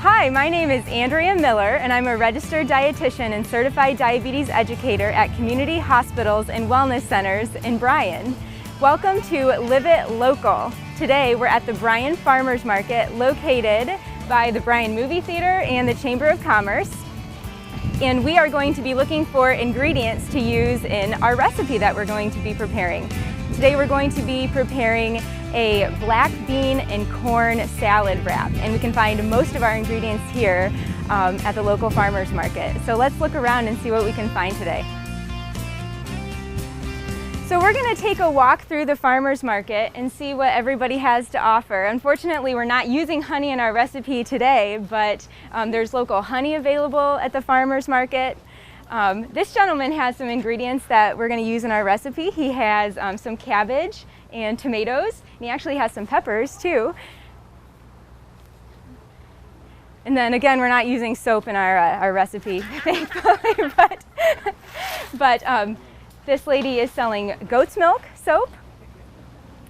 Hi, my name is Andrea Miller, and I'm a registered dietitian and certified diabetes educator at community hospitals and wellness centers in Bryan. Welcome to Live It Local. Today we're at the Bryan Farmers Market located by the Bryan Movie Theater and the Chamber of Commerce. And we are going to be looking for ingredients to use in our recipe that we're going to be preparing. Today we're going to be preparing a black bean and corn salad wrap, and we can find most of our ingredients here at the local farmers market. So let's look around and see what we can find today. So we're going to take a walk through the farmers market and see what everybody has to offer. Unfortunately, we're not using honey in our recipe today, but there's local honey available at the farmers market. This gentleman has some ingredients that we're going to use in our recipe. He has some cabbage and tomatoes, and he actually has some peppers too. And then again, we're not using soap in our recipe, thankfully, but this lady is selling goat's milk soap,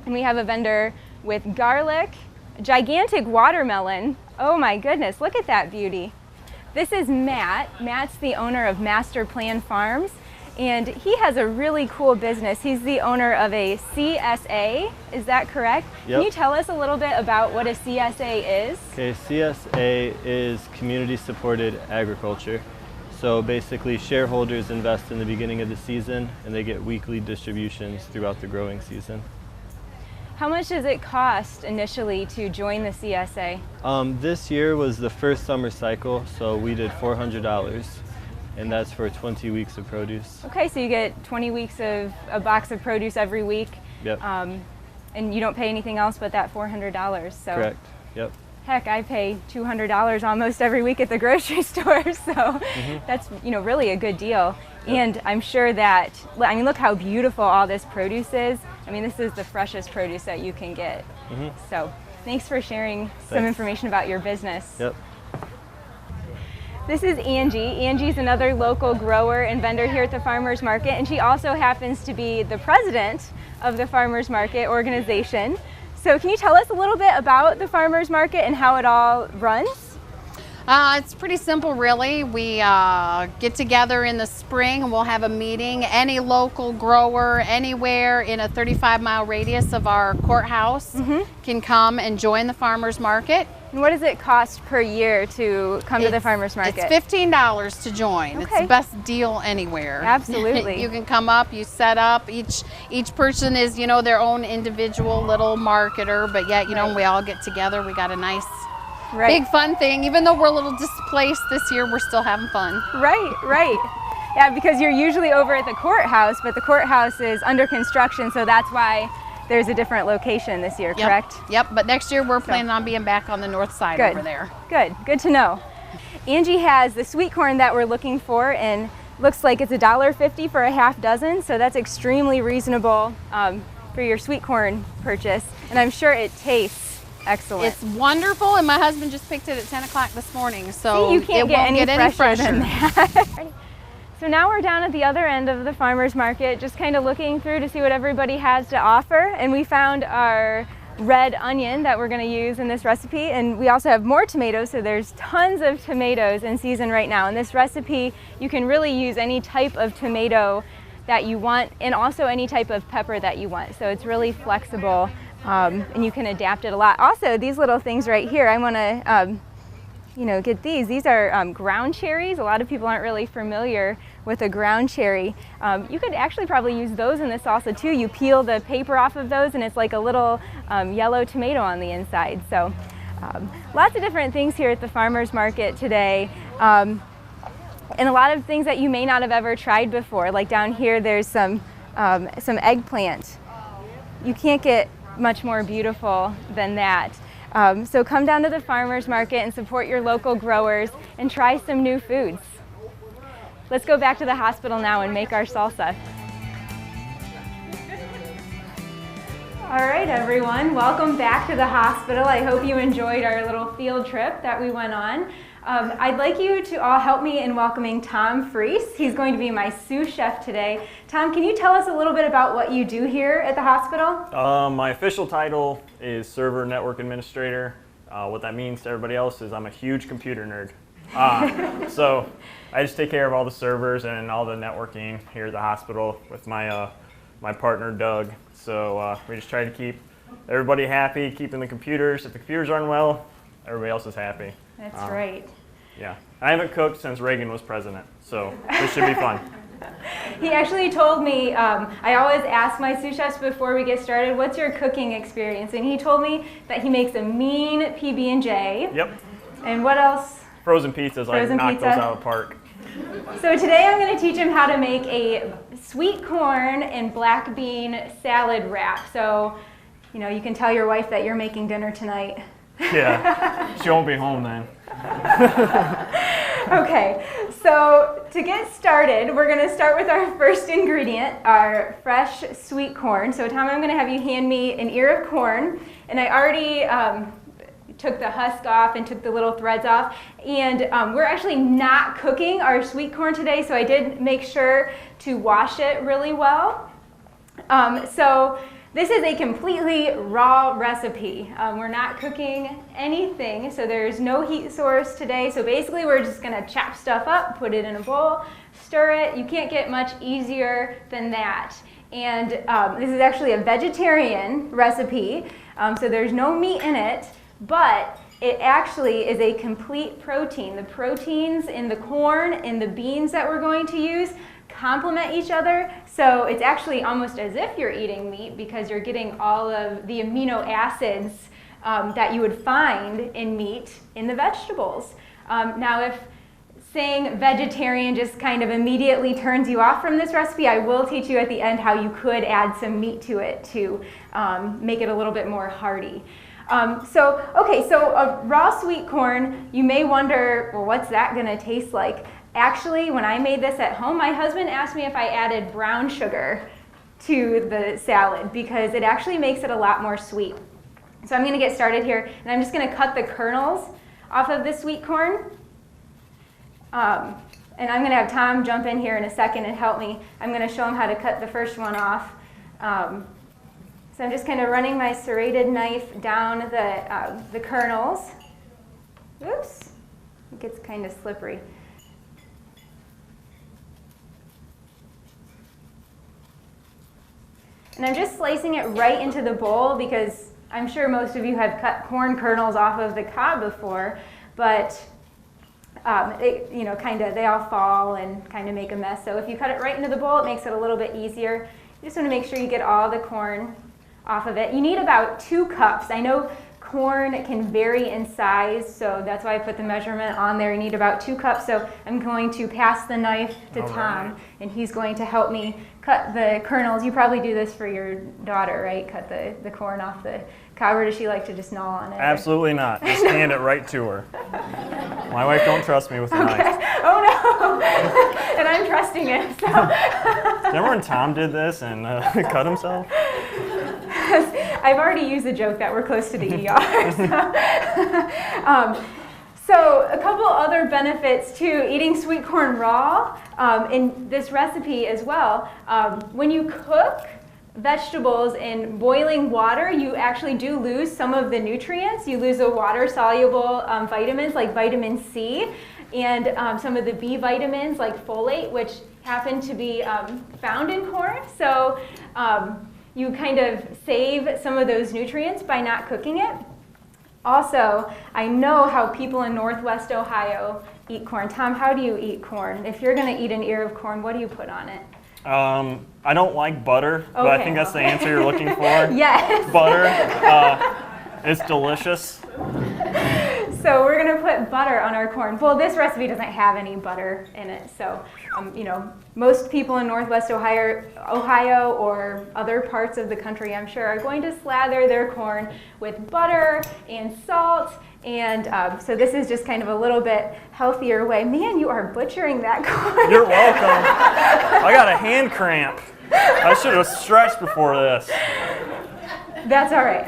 and we have a vendor with garlic, a gigantic watermelon. Oh my goodness, look at that beauty. This is Matt. Matt's the owner of Master Plan Farms, and he has a really cool business. He's the owner of a CSA, is that correct? Yep. Can you tell us a little bit about what a CSA is? Okay, CSA is community supported agriculture. So basically shareholders invest in the beginning of the season and they get weekly distributions throughout the growing season. How much does it cost initially to join the CSA? This year was the first summer cycle, so we did $400, and that's for 20 weeks of produce. Okay, so you get 20 weeks of a box of produce every week. Yep. And you don't pay anything else but that $400. So correct, yep. Heck, I pay $200 almost every week at the grocery store, so that's really a good deal. Yep. And I'm sure that, I mean, look how beautiful all this produce is. I mean, this is the freshest produce that you can get. So thanks for sharing some information about your business. Yep. This is Angie. Angie's another local grower and vendor here at the Farmers Market, and she also happens to be the president of the Farmers Market organization. So can you tell us a little bit about the farmers market and how it all runs? It's pretty simple, really. We get together in the spring and we'll have a meeting. Any local grower anywhere in a 35-mile radius of our courthouse can come and join the farmers market. And what does it cost per year to come to the farmers market? It's $15 to join. Okay. It's the best deal anywhere. Absolutely. You can come up, you set up. Each person is, their own individual little marketer, but yet, we all get together. We got a nice, big fun thing. Even though we're a little displaced this year, we're still having fun. Right. Yeah, because you're usually over at the courthouse, but the courthouse is under construction, so that's why there's a different location this year, correct? Yep, but next year we're planning on being back on the north side over there. Good to know. Angie has the sweet corn that we're looking for, and looks like it's $1.50 for a half dozen, so that's extremely reasonable for your sweet corn purchase, and I'm sure it tastes excellent. It's wonderful, and my husband just picked it at 10 o'clock this morning, so see, you can't it won't get any fresher than that. So now we're down at the other end of the farmers market, just kind of looking through to see what everybody has to offer, and we found our red onion that we're going to use in this recipe, and we also have more tomatoes, so there's tons of tomatoes in season right now. In this recipe, you can really use any type of tomato that you want, and also any type of pepper that you want, so it's really flexible, and you can adapt it a lot. Also, these little things right here, I want to get these. These are ground cherries. A lot of people aren't really familiar with a ground cherry. You could actually probably use those in the salsa too. You peel the paper off of those and it's like a little yellow tomato on the inside. So lots of different things here at the farmers market today. And a lot of things that you may not have ever tried before. Like down here there's some eggplant. You can't get much more beautiful than that. So come down to the farmers market and support your local growers and try some new foods. Let's go back to the hospital now and make our salsa. All right, everyone, welcome back to the hospital. I hope you enjoyed our little field trip that we went on. I'd like you to all help me in welcoming Tom Freese. He's going to be my sous chef today. Tom, can you tell us a little bit about what you do here at the hospital? My official title is Server Network Administrator. What that means to everybody else is I'm a huge computer nerd. So I just take care of all the servers and all the networking here at the hospital with my my partner Doug. So we just try to keep everybody happy, keeping the computers. If the computers run well, everybody else is happy. That's right. Yeah, I haven't cooked since Reagan was president, so this should be fun. He actually told me, I always ask my sous chefs before we get started, what's your cooking experience? And he told me that he makes a mean PB&J. Yep. And what else? Frozen pizzas, I knock those out of the park. So today I'm going to teach him how to make a sweet corn and black bean salad wrap. So, you know, you can tell your wife that you're making dinner tonight. Yeah, she won't be home then. Okay, so to get started, we're going to start with our first ingredient, our fresh sweet corn. So Tom, I'm going to have you hand me an ear of corn, and I already took the husk off and took the little threads off, and we're actually not cooking our sweet corn today, so I did make sure to wash it really well. So this is a completely raw recipe. We're not cooking anything, so there's no heat source today. So basically we're just gonna chop stuff up, put it in a bowl, stir it. You can't get much easier than that. And this is actually a vegetarian recipe, so there's no meat in it, but it actually is a complete protein. The proteins in the corn and the beans that we're going to use complement each other, so it's actually almost as if you're eating meat because you're getting all of the amino acids that you would find in meat in the vegetables. Now, if saying vegetarian just kind of immediately turns you off from this recipe, I will teach you at the end how you could add some meat to it to make it a little bit more hearty. So a raw sweet corn, you may wonder, well, what's that going to taste like? Actually, when I made this at home, my husband asked me if I added brown sugar to the salad because it actually makes it a lot more sweet. So I'm going to get started here, and I'm just going to cut the kernels off of the sweet corn. And I'm going to have Tom jump in here in a second and help me. I'm going to show him how to cut the first one off. So I'm just kind of running my serrated knife down the kernels. Oops, it gets kind of slippery. And I'm just slicing it right into the bowl because I'm sure most of you have cut corn kernels off of the cob before, but they all fall and kind of make a mess. So if you cut it right into the bowl, it makes it a little bit easier. You just want to make sure you get all the corn off of it. You need about 2 cups. I know corn can vary in size, so that's why I put the measurement on there. You need about 2 cups, so I'm going to pass the knife to Tom, and he's going to help me cut the kernels. You probably do this for your daughter, right? Cut the corn off the cob, or does she like to just gnaw on it? Absolutely not. Just hand it right to her. My wife don't trust me with the knife. Oh no! And I'm trusting him. So. Remember when Tom did this and cut himself? I've already used the joke that we're close to the ER. So a couple other benefits to eating sweet corn raw in this recipe as well. When you cook vegetables in boiling water, you actually do lose some of the nutrients. You lose the water-soluble vitamins like vitamin C and some of the B vitamins like folate, which happen to be found in corn. So you kind of save some of those nutrients by not cooking it. Also, I know how people in Northwest Ohio eat corn. Tom, how do you eat corn? If you're going to eat an ear of corn, what do you put on it? I don't like butter, but I think that's the answer you're looking for. Yes. Butter. It's delicious. So we're going to put butter on our corn. Well, this recipe doesn't have any butter in it, so most people in Northwest Ohio or other parts of the country, I'm sure, are going to slather their corn with butter and salt. And so this is just kind of a little bit healthier way. Man, you are butchering that corn. You're welcome. I got a hand cramp. I should have stretched before this. That's all right.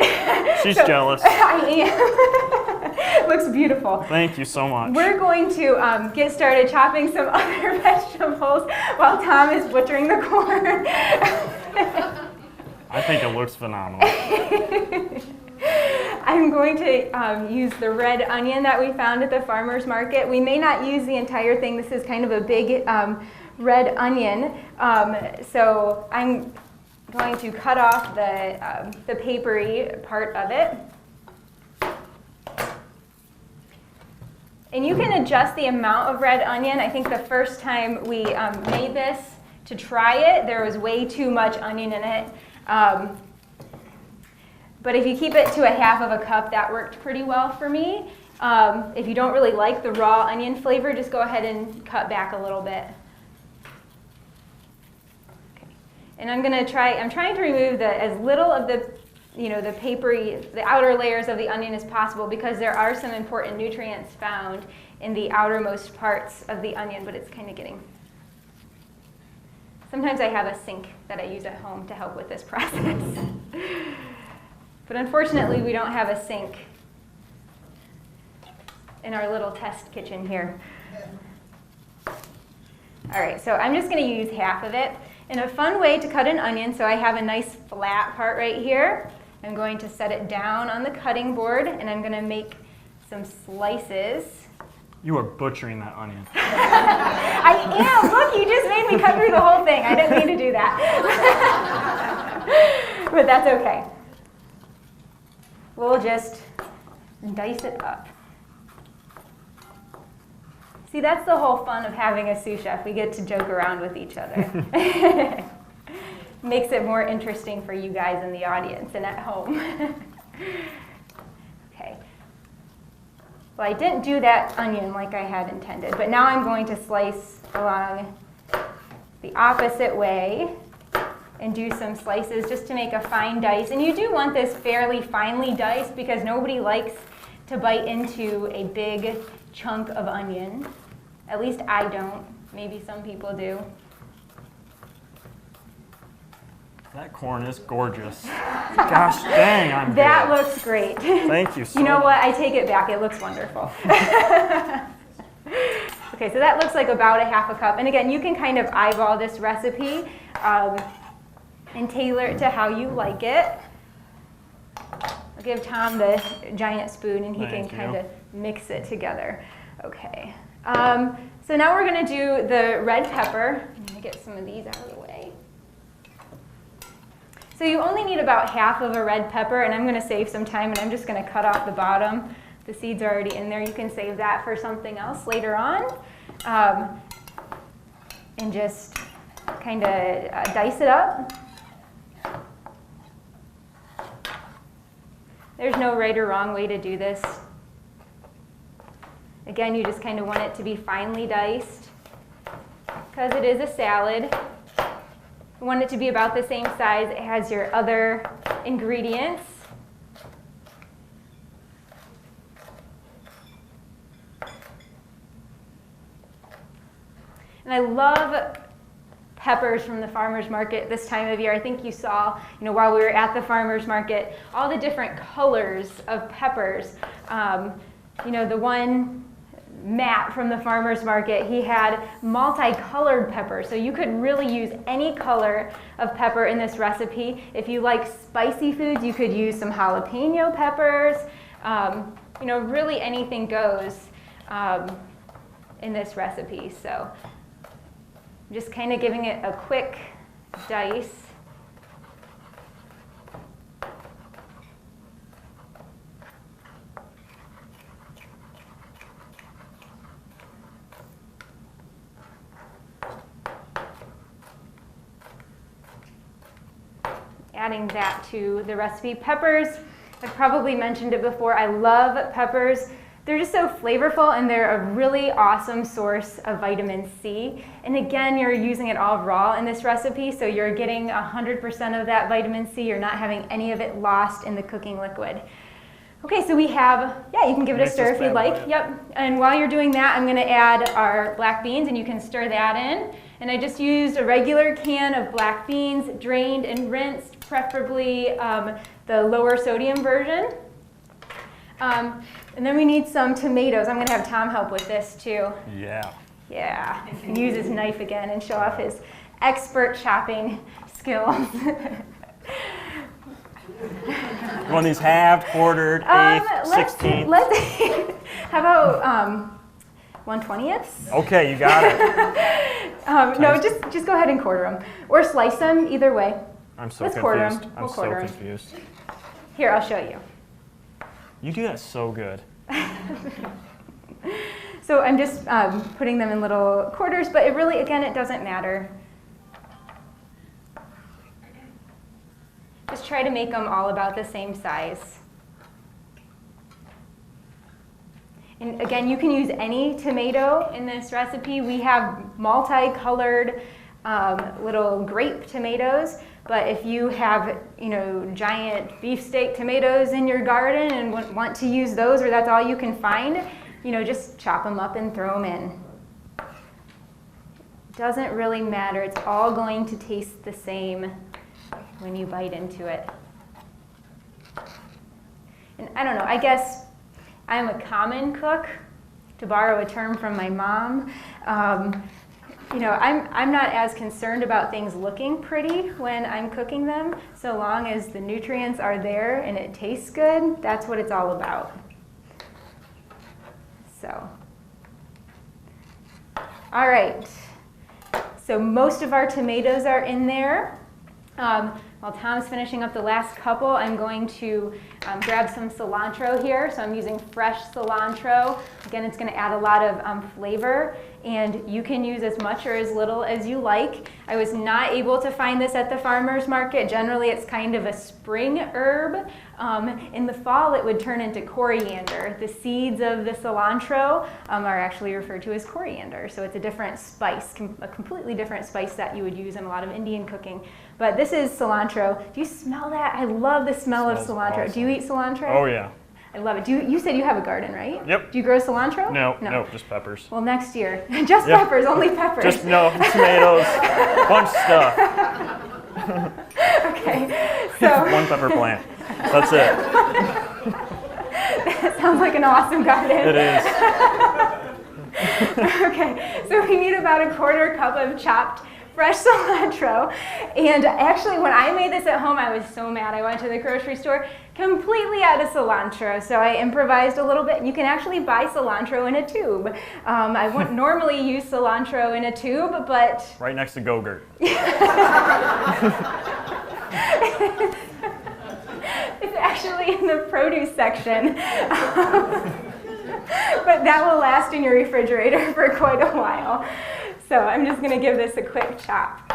She's jealous. I am. Looks beautiful. Thank you so much. We're going to get started chopping some other vegetables while Tom is butchering the corn. I think it looks phenomenal. I'm going to use the red onion that we found at the farmer's market. We may not use the entire thing. This is kind of a big red onion. So I'm going to cut off the papery part of it. And you can adjust the amount of red onion. I think the first time we made this to try it, there was way too much onion in it. But if you keep it to a half of a cup, that worked pretty well for me. If you don't really like the raw onion flavor, just go ahead and cut back a little bit. Okay. And I'm trying to remove as little of the the outer layers of the onion as possible, because there are some important nutrients found in the outermost parts of the onion, but it's kind of getting... Sometimes I have a sink that I use at home to help with this process. But unfortunately, we don't have a sink in our little test kitchen here. All right, so I'm just going to use half of it. And a fun way to cut an onion, so I have a nice flat part right here. I'm going to set it down on the cutting board, and I'm going to make some slices. You are butchering that onion. I am. Look, you just made me cut through the whole thing. I didn't mean to do that. But that's okay. We'll just dice it up. See, that's the whole fun of having a sous chef. We get to joke around with each other. Makes it more interesting for you guys in the audience and at home. Okay. Well, I didn't do that onion like I had intended, but now I'm going to slice along the opposite way and do some slices just to make a fine dice. And you do want this fairly finely diced, because nobody likes to bite into a big chunk of onion. At least I don't. Maybe some people do. That corn is gorgeous. Gosh dang, I'm That good. looks great. Thank you so You know much. what? I take it back. It looks wonderful. Okay, so that looks like about a half a cup. And again, you can kind of eyeball this recipe and tailor it to how you like it. I'll give Tom the giant spoon, and he Thank can kind you. of mix it together. Okay. So now we're going to do the red pepper. I'm going to get some of these out of the way. So you only need about half of a red pepper, and I'm going to save some time, and I'm just going to cut off the bottom. The seeds are already in there. You can save that for something else later on. And just kind of dice it up. There's no right or wrong way to do this. Again, you just kind of want it to be finely diced, because it is a salad. You want it to be about the same size as your other ingredients. And I love peppers from the farmer's market this time of year. I think you saw, while we were at the farmer's market, all the different colors of peppers. The one Matt from the farmer's market, he had multicolored peppers, so you could really use any color of pepper in this recipe. If you like spicy foods, you could use some jalapeno peppers. Really anything goes in this recipe. So I'm just kind of giving it a quick dice. Adding that to the recipe. Peppers, I've probably mentioned it before, I love peppers. They're just so flavorful, and they're a really awesome source of vitamin C. And again, you're using it all raw in this recipe, so you're getting 100% of that vitamin C. You're not having any of it lost in the cooking liquid. Okay, so we have, you can give it a stir if you'd like. Yep, and while you're doing that, I'm gonna add our black beans, and you can stir that in. And I just used a regular can of black beans, drained and rinsed, preferably the lower sodium version. And then we need some tomatoes. I'm gonna have Tom help with this too. Yeah. Yeah, he can use his knife again and show off his expert chopping skills. You want these halved, quartered, eighth, 16th? Let's how about 1/20ths? Okay, you got it. No, just go ahead and quarter them. Or slice them, either way. I'm so Let's quarter 'em. confused. We'll I'm quarter so 'em. confused. Here, I'll show you. You do that so good. So I'm just putting them in little quarters, but it really, again, it doesn't matter. Just try to make them all about the same size. And again, you can use any tomato in this recipe. We have multicolored little grape tomatoes, but if you have, giant beefsteak tomatoes in your garden and want to use those, or that's all you can find, just chop them up and throw them in. Doesn't really matter. It's all going to taste the same when you bite into it. And I don't know, I guess I'm a common cook, to borrow a term from my mom. I'm not as concerned about things looking pretty when I'm cooking them, so long as the nutrients are there and it tastes good. That's what it's all about. So, all right. So most of our tomatoes are in there. While Tom's finishing up the last couple, I'm going to grab some cilantro here. So I'm using fresh cilantro. Again, it's going to add a lot of flavor, and you can use as much or as little as you like. I was not able to find this at the farmer's market. Generally, it's kind of a spring herb. In the fall, it would turn into coriander. The seeds of the cilantro are actually referred to as coriander. So it's a different spice, a completely different spice that you would use in a lot of Indian cooking. But this is cilantro. Do you smell that? I love the smell of cilantro. Awesome. Do you eat cilantro? Oh, yeah. I love it. You said you have a garden, right? Yep. Do you grow cilantro? No, just peppers. Well, next year. Just Yep. peppers, only peppers. Tomatoes, bunch of stuff. Okay, so. One pepper plant. That's it. That sounds like an awesome garden. It is. Okay, so we need about a quarter cup of chopped fresh cilantro. And actually, when I made this at home, I was so mad. I went to the grocery store completely out of cilantro, so I improvised a little bit. You can actually buy cilantro in a tube. I wouldn't normally use cilantro in a tube, but... Right next to Go-Gurt. It's actually in the produce section. But that will last in your refrigerator for quite a while. So I'm just going to give this a quick chop.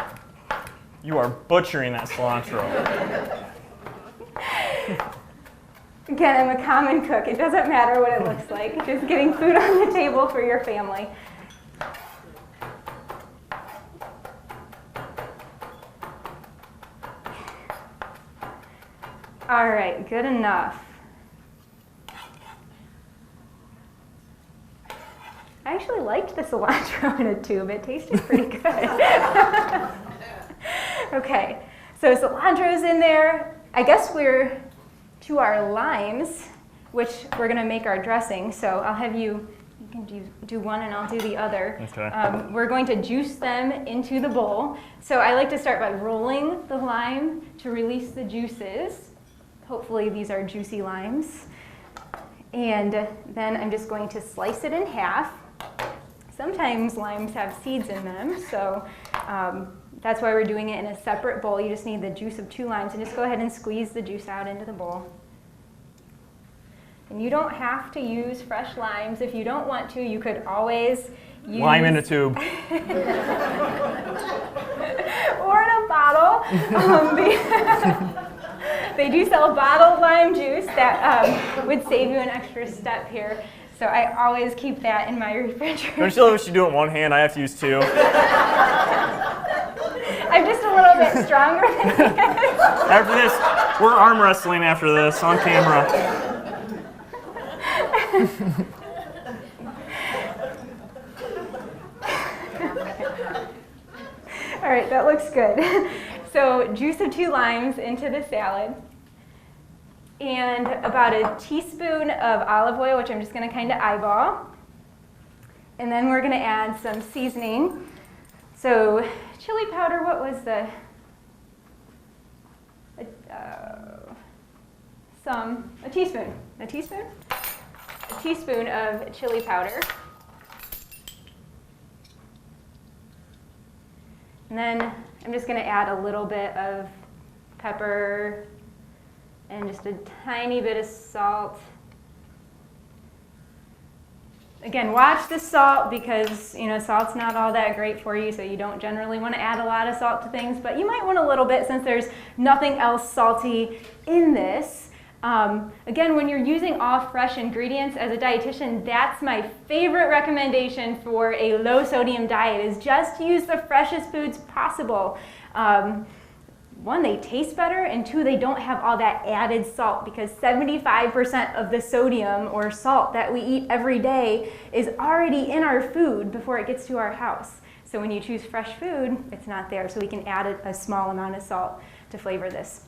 You are butchering that cilantro. Again, I'm a common cook. It doesn't matter what it looks like. Just getting food on the table for your family. All right, good enough. I actually liked the cilantro in a tube. It tasted pretty good. Okay, so cilantro's in there. I guess we're to our limes, which we're going to make our dressing. So I'll have you can do one and I'll do the other. Okay. We're going to juice them into the bowl. So I like to start by rolling the lime to release the juices. Hopefully these are juicy limes. And then I'm just going to slice it in half. Sometimes limes have seeds in them, so that's why we're doing it in a separate bowl. You just need the juice of 2 limes, and just go ahead and squeeze the juice out into the bowl. And you don't have to use fresh limes. If you don't want to, you could always use... Lime in a tube. Or in a bottle. They do sell bottled lime juice that would save you an extra step here. So I always keep that in my refrigerator. Don't you love what you do with one hand? I have to use 2. I'm just a little bit stronger than you. After this, we're arm wrestling after this on camera. All right, that looks good. So juice of 2 limes into the salad. And about a teaspoon of olive oil, which I'm just going to kind of eyeball. And then we're going to add some seasoning. So chili powder, what was the... a teaspoon of chili powder. And then I'm just going to add a little bit of pepper and just a tiny bit of salt. Again, watch the salt because, you know, salt's not all that great for you, so you don't generally want to add a lot of salt to things, but you might want a little bit since there's nothing else salty in this. Again, when you're using all fresh ingredients as a dietitian, that's my favorite recommendation for a low sodium diet is just use the freshest foods possible. One, they taste better, and two, they don't have all that added salt because 75% of the sodium or salt that we eat every day is already in our food before it gets to our house. So when you choose fresh food, it's not there, so we can add a small amount of salt to flavor this.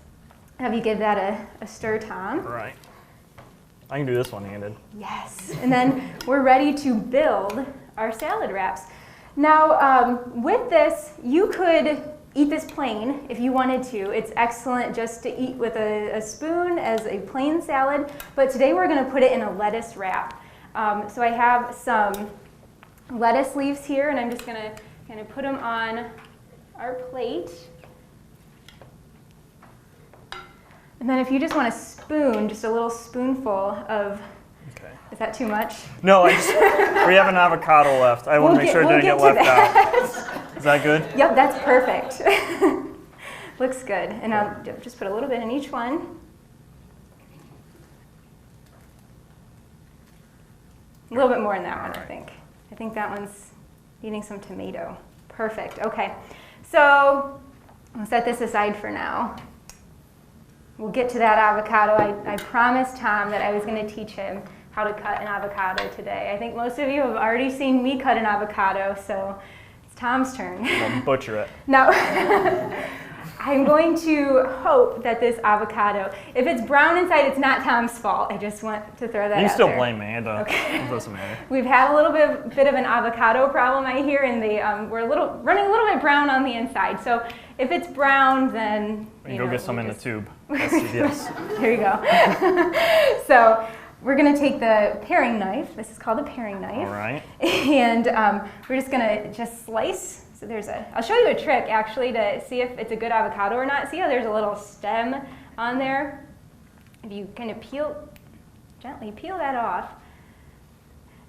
Have you give that a stir, Tom? Right. I can do this one-handed. Yes, and then we're ready to build our salad wraps. Now, with this, you could eat this plain if you wanted to. It's excellent just to eat with a spoon as a plain salad, but today we're going to put it in a lettuce wrap. So I have some lettuce leaves here, and I'm just going to kind of put them on our plate. And then if you just want a spoon, just a little spoonful of, is that too much? No, we have an avocado left. I want to make sure it didn't get left out. Is that good? Yep, that's perfect. Looks good. And I'll just put a little bit in each one. A little bit more in that one, I think. I think that one's needing some tomato. Perfect. Okay. So I'll set this aside for now. We'll get to that avocado. I promised Tom that I was going to teach him how to cut an avocado today. I think most of you have already seen me cut an avocado, so it's Tom's turn. I'll butcher it. Now, I'm going to hope that this avocado, if it's brown inside, it's not Tom's fault. I just want to throw that out there. You can still blame me. It Okay. doesn't matter. We've had a little bit of an avocado problem, I hear, and we're running a little bit brown on the inside. So if it's brown, then You can go get some in the tube. Yes. There you go. So we're going to take the paring knife. This is called a paring knife. All right. And we're just going to just slice. So I'll show you a trick actually to see if it's a good avocado or not. See how there's a little stem on there? If you kind of gently peel that off.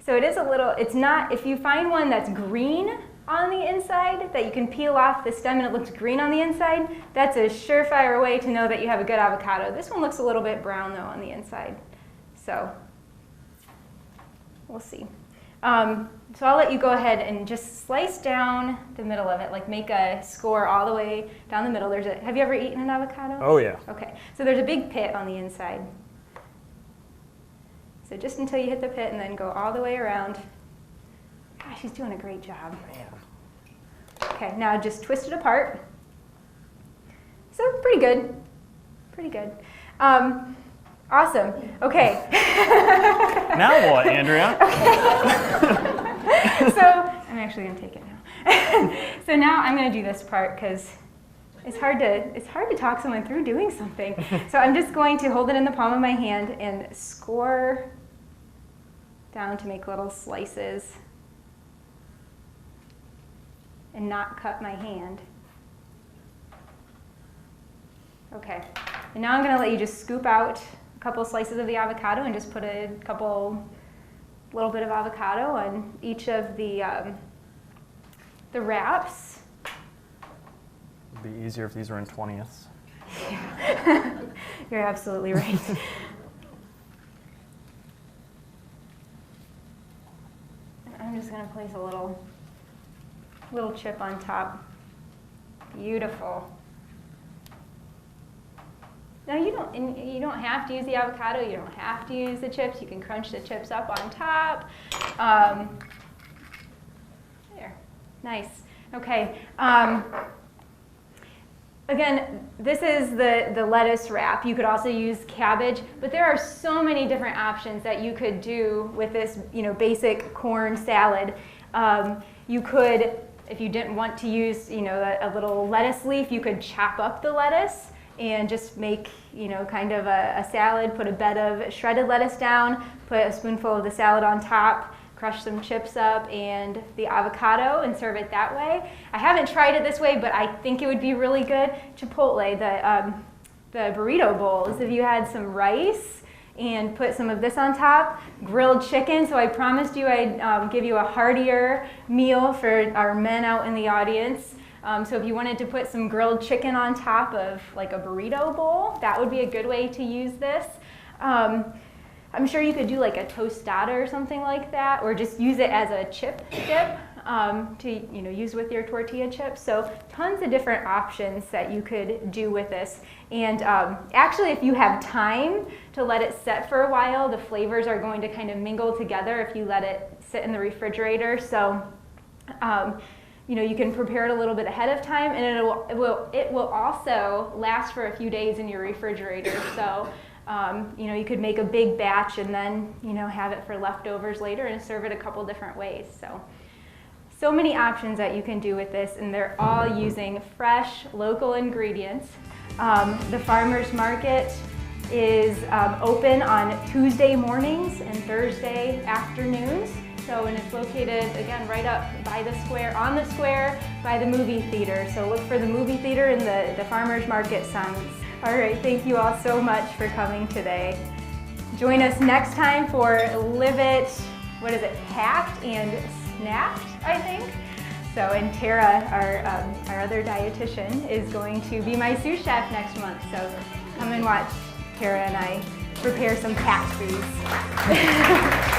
So it is it's not, if you find one that's green on the inside, that you can peel off the stem and it looks green on the inside, that's a surefire way to know that you have a good avocado. This one looks a little bit brown though on the inside. So we'll see. So I'll let you go ahead and just slice down the middle of it, like make a score all the way down the middle. Have you ever eaten an avocado? Oh yeah. Okay, so there's a big pit on the inside. So just until you hit the pit and then go all the way around. Gosh, she's doing a great job. Man. Okay, now just twist it apart. So pretty good, pretty good. Awesome, okay. Now what, Andrea? So I'm actually gonna take it now. So now I'm gonna do this part because it's hard to talk someone through doing something. So I'm just going to hold it in the palm of my hand and score down to make little slices and not cut my hand. Okay, and now I'm gonna let you just scoop out a couple slices of the avocado and just put a little bit of avocado on each of the wraps. It'd be easier if these were in 20ths. Yeah. You're absolutely right. I'm just gonna place a little chip on top. Beautiful. Now you don't have to use the avocado. You don't have to use the chips. You can crunch the chips up on top. There, nice. Okay. Again, this is the lettuce wrap. You could also use cabbage, but there are so many different options that you could do with this, basic corn salad. You could, if you didn't want to use, a little lettuce leaf, you could chop up the lettuce and just make, you know, kind of a salad, put a bed of shredded lettuce down, put a spoonful of the salad on top, crush some chips up and the avocado and serve it that way. I haven't tried it this way, but I think it would be really good. Chipotle, the burrito bowls, if you had some rice and put some of this on top, grilled chicken. So I promised you I'd give you a heartier meal for our men out in the audience. So if you wanted to put some grilled chicken on top of like a burrito bowl, that would be a good way to use this. I'm sure you could do like a tostada or something like that, or just use it as a chip dip to, you know, use with your tortilla chips. So tons of different options that you could do with this. And actually, if you have time to let it set for a while, the flavors are going to kind of mingle together if you let it sit in the refrigerator. So you know, you can prepare it a little bit ahead of time, and it will also last for a few days in your refrigerator. So you know, you could make a big batch and then, you know, have it for leftovers later and serve it a couple different ways. So many options that you can do with this, and they're all using fresh, local ingredients. The farmers market is open on Tuesday mornings and Thursday afternoons. So, and it's located, again, right up by the square, on the square, by the movie theater. So look for the movie theater and the farmers market signs. All right, thank you all so much for coming today. Join us next time for Live It, what is it, Packed and Snapped, I think. So, and Tara, our other dietitian, is going to be my sous chef next month. So come and watch Tara and I prepare some packed foods.